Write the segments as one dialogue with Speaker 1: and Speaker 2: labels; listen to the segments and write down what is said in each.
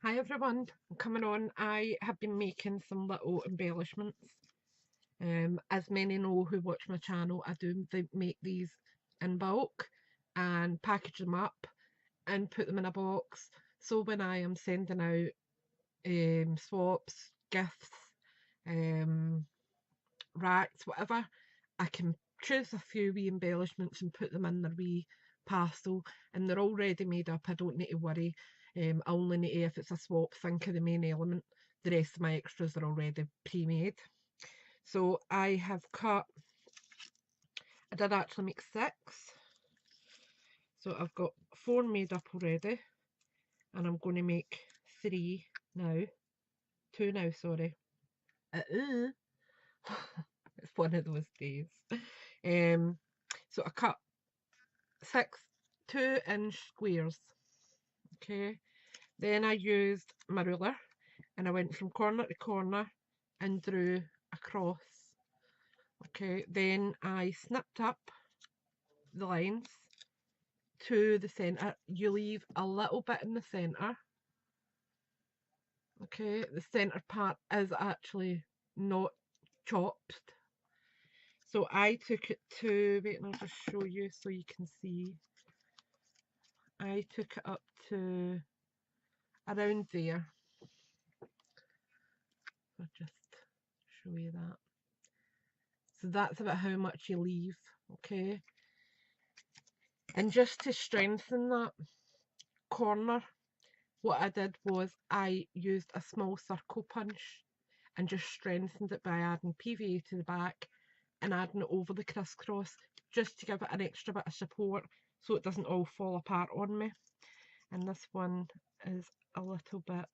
Speaker 1: Hi everyone, I'm coming on. I have been making some little embellishments. As many know who watch my channel, I do make these in bulk and package them up and put them in a box. So when I am sending out swaps, gifts, um, racks, whatever, I can choose a few wee embellishments and put them in their wee parcel, and they're already made up. I don't need to worry. I only need to, if it's a swap, think of the main element. The rest of my extras are already pre-made. So I have cut, I did actually make 6. So I've got 4 made up already, and I'm going to make 3 now. 2 now, sorry. It's one of those days. So I cut 6 2-inch squares. Okay, then I used my ruler and I went from corner to corner and drew across. Okay, then I snipped up the lines to the centre. You leave a little bit in the centre. Okay, the centre part is actually not chopped. So I took it to, wait, and I'll just show you so you can see. I took it up to around there. I'll just show you that. So that's about how much you leave, okay? And just to strengthen that corner, what I did was I used a small circle punch and just strengthened it by adding PVA to the back and adding it over the crisscross just to give it an extra bit of support so it doesn't all fall apart on me. And this one is a little bit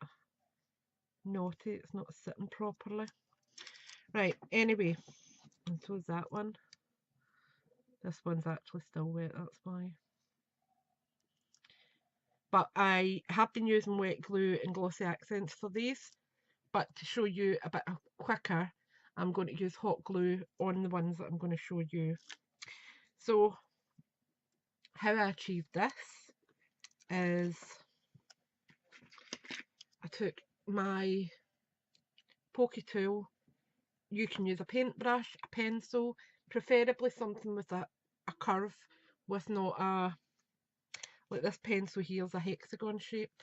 Speaker 1: naughty, it's not sitting properly. Right, anyway, and so is that one. This one's actually still wet, that's why. But I have been using wet glue and glossy accents for these, but to show you a bit quicker, I'm going to use hot glue on the ones that I'm going to show you. So how I achieved this is I took my pokey tool. You can use a paintbrush, a pencil, preferably something with a curve, with not a, like this pencil here is a hexagon shape.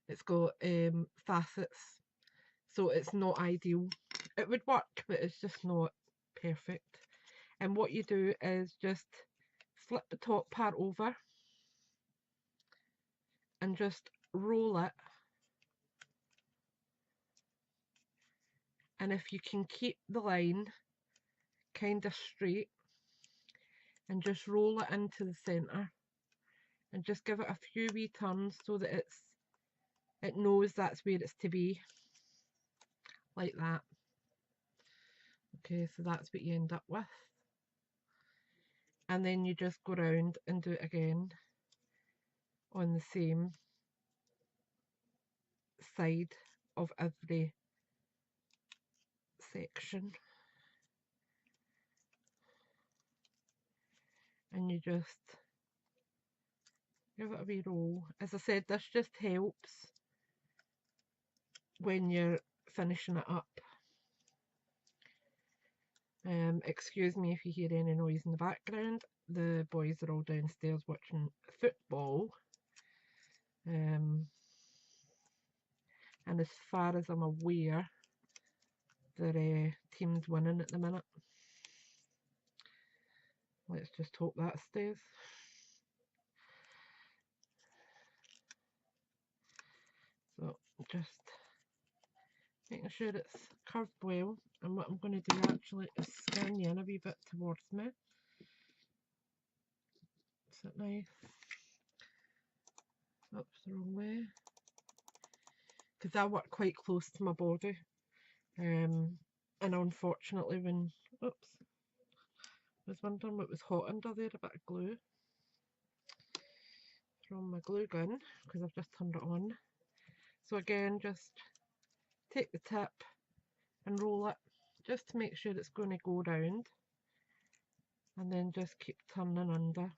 Speaker 1: It's got facets, so it's not ideal. It would work, but it's just not perfect. And what you do is just flip the top part over and just roll it. And if you can keep the line kind of straight and just roll it into the centre and just give it a few wee turns so that it knows that's where it's to be, like that. Okay, so that's what you end up with. And then you just go round and do it again on the same side of every section. And you just give it a wee roll. As I said, this just helps when you're finishing it up. Excuse me if you hear any noise in the background. The boys are all downstairs watching football. And as far as I'm aware, their team's winning at the minute. Let's just hope that stays. So just making sure it's curved well, and what I'm going to do actually is scan you in a wee bit towards me. Is that nice? Oops, the wrong way. Because I work quite close to my body, and unfortunately when, oops, I was wondering what was hot under there, a bit of glue from my glue gun, because I've just turned it on. So again, just take the tip and roll it, just to make sure it's going to go round, and then just keep turning under.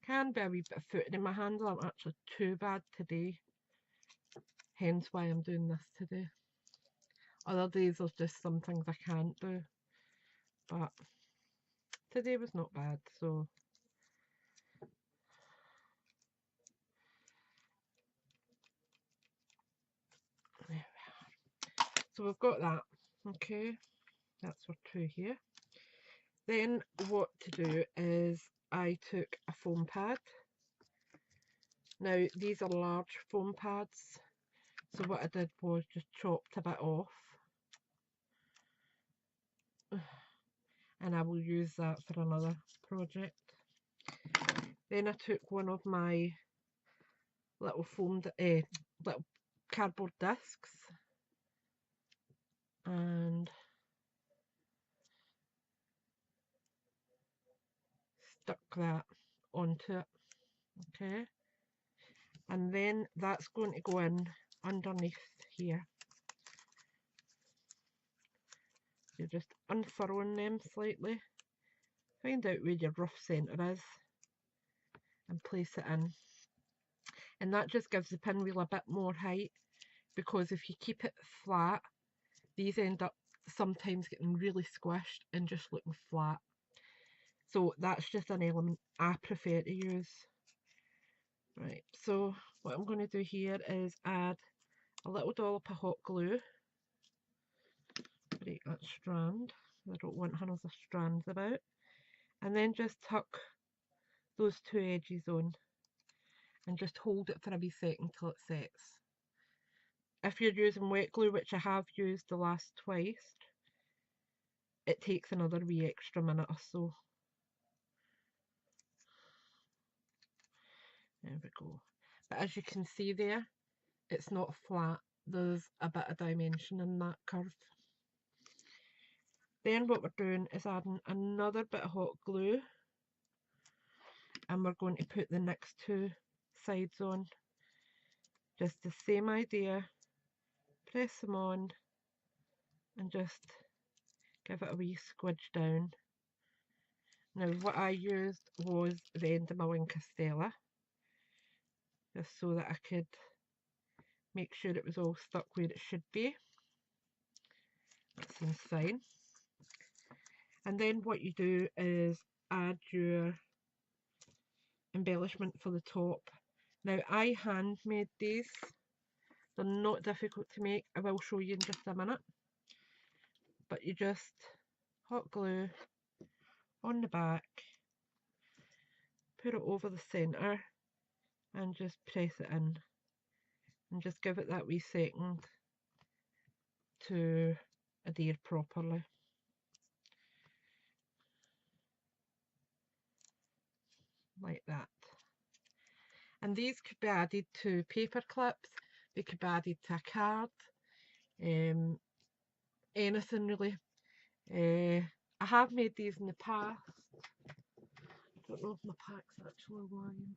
Speaker 1: Can be a wee bit footed in my hands aren't actually too bad today. Hence why I'm doing this today. Other days there's just some things I can't do. But today was not bad, so there we are. So we've got that. Okay, that's for two here. Then what to do is I took a foam pad. Now these are large foam pads, so what I did was just chopped a bit off, and I will use that for another project. Then I took one of my little little cardboard discs and stuck that onto it. Okay, and then that's going to go in underneath here. You're just unfurrowing them slightly, find out where your rough centre is and place it in, and that just gives the pinwheel a bit more height, because if you keep it flat these end up sometimes getting really squished and just looking flat. So that's just an element I prefer to use. Right, so what I'm going to do here is add a little dollop of hot glue. Break that strand, I don't want hundreds of strands about. And then just tuck those two edges on and just hold it for a wee second till it sets. If you're using wet glue, which I have used the last twice, it takes another wee extra minute or so. There we go. But as you can see there, it's not flat. There's a bit of dimension in that curve. Then what we're doing is adding another bit of hot glue, and we're going to put the next two sides on. Just the same idea. Press them on and just give it a wee squidge down. Now what I used was the end of my wing castella, just so that I could make sure it was all stuck where it should be. That seems fine. And then what you do is add your embellishment for the top. Now I handmade these. They're not difficult to make. I will show you in just a minute. But you just hot glue on the back, put it over the centre and just press it in and just give it that wee second to adhere properly. Like that. And these could be added to paper clips, they could be added to a card, anything really. I have made these in the past. I don't know if my pack's actually lying.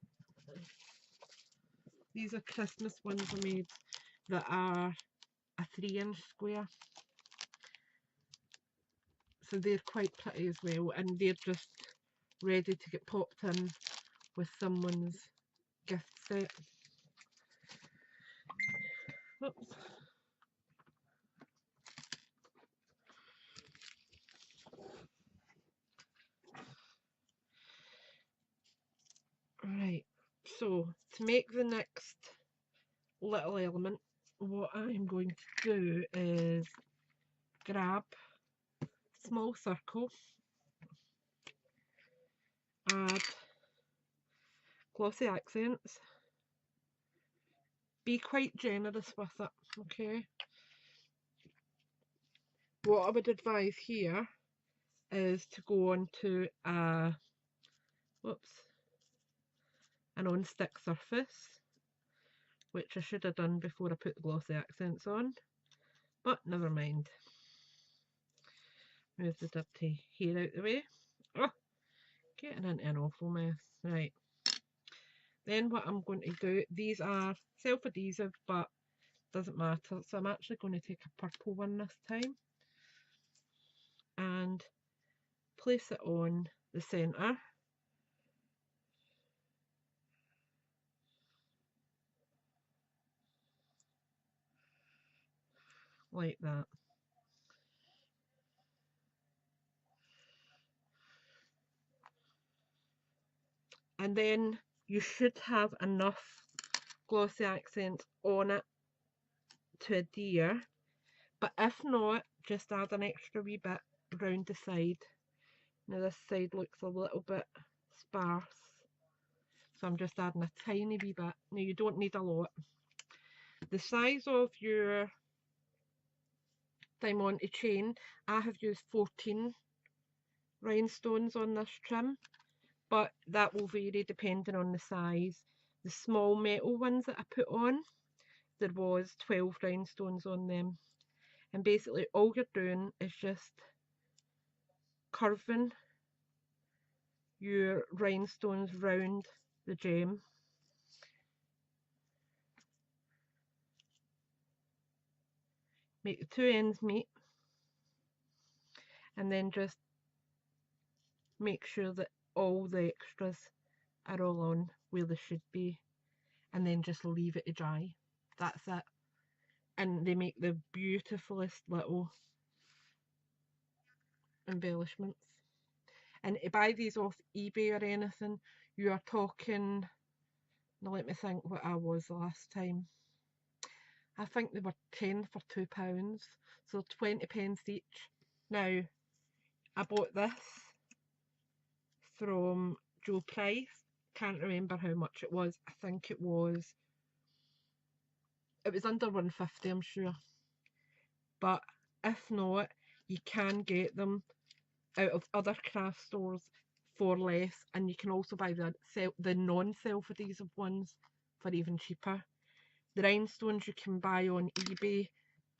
Speaker 1: These are Christmas ones I made that are a 3-inch square. So they're quite pretty as well, and they're just ready to get popped in with someone's gift set. Oops. Right, so to make the next little element, what I'm going to do is grab a small circle, add glossy accents, be quite generous with it, okay? What I would advise here is to go on to a a non-stick surface, which I should have done before I put the glossy accents on, but never mind. Move the dirty hair out the way. Oh, getting into an awful mess. Right, then what I'm going to do, these are self-adhesive but doesn't matter, so I'm actually going to take a purple one this time and place it on the centre like that. And then you should have enough glossy accents on it to adhere, but if not, just add an extra wee bit round the side. Now this side looks a little bit sparse, so I'm just adding a tiny wee bit. Now you don't need a lot. The size of your diamante chain, I have used 14 rhinestones on this trim, but that will vary depending on the size. The small metal ones that I put on, there was 12 rhinestones on them. And basically all you're doing is just curving your rhinestones round the gem. Make the two ends meet, and then just make sure that all the extras are all on where they should be, and then just leave it to dry. That's it. And they make the beautifulest little embellishments. And to buy these off eBay or anything, you are talking, now let me think what I was last time. I think they were 10 for £2, so 20 pence each. Now, I bought this from Joe Price. Can't remember how much it was. I think it was under 150, I'm sure. But if not, you can get them out of other craft stores for less, and you can also buy the non-self-adhesive ones for even cheaper. The rhinestones you can buy on eBay,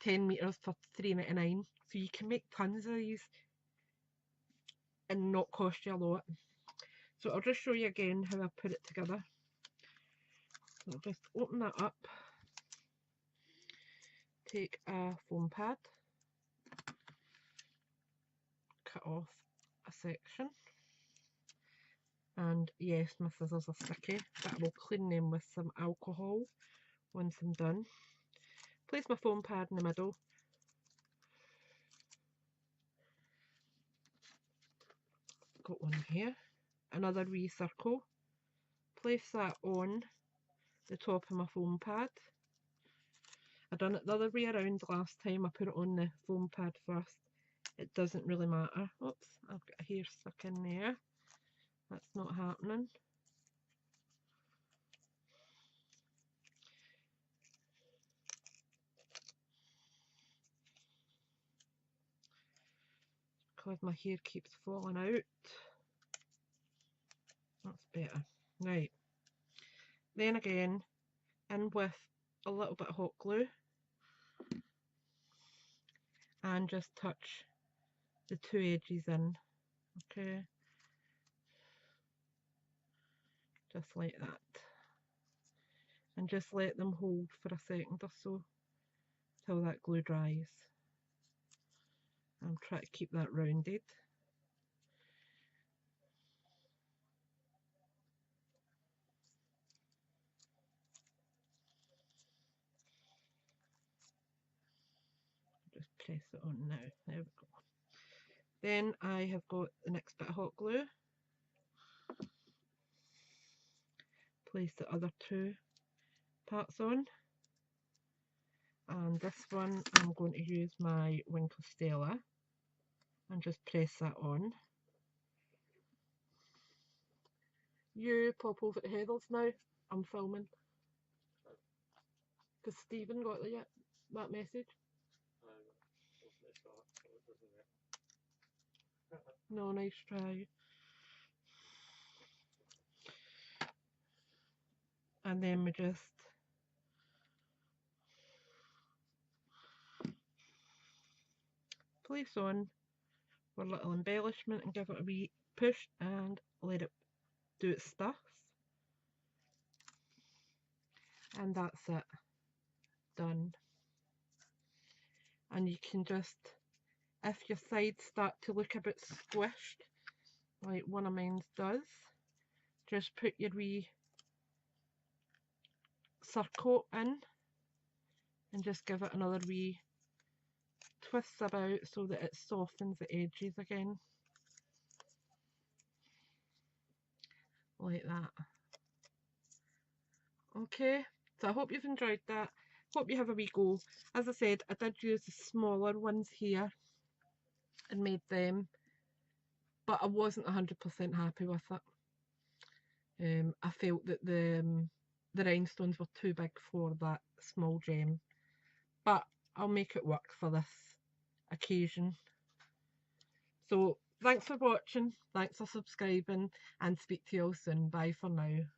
Speaker 1: 10 metres for £3.99, so you can make tons of these and not cost you a lot. So I'll just show you again how I put it together. So I'll just open that up, take a foam pad, cut off a section, and yes, my scissors are sticky, but I will clean them with some alcohol once I'm done. Place my foam pad in the middle, got one here, another wee circle, place that on the top of my foam pad. I done it the other way around last time. I put it on the foam pad first. It doesn't really matter. Oops, I've got a hair stuck in there. That's not happening. Because my hair keeps falling out. That's better. Right. Then again, in with a little bit of hot glue. And just touch the two edges in. Okay. Just like that. And just let them hold for a second or so till that glue dries. I'm trying to keep that rounded. Just press it on now. There we go. Then I have got the next bit of hot glue. Place the other two parts on. And this one I'm going to use my Winkle Stella and just press that on. You pop over to Heather's now. I'm filming. Because Stephen got that message. No, nice try. And then we just place on our little embellishment and give it a wee push and let it do its stuff. And that's it. Done. And you can just, if your sides start to look a bit squished, like one of mine does, just put your wee circle in and just give it another wee twists about so that it softens the edges again. Like that. Okay, so I hope you've enjoyed that. Hope you have a wee go. As I said, I did use the smaller ones here and made them, but I wasn't 100% happy with it. I felt that the rhinestones were too big for that small gem, but I'll make it work for this occasion. So thanks for watching, thanks for subscribing, and speak to you all soon. Bye for now.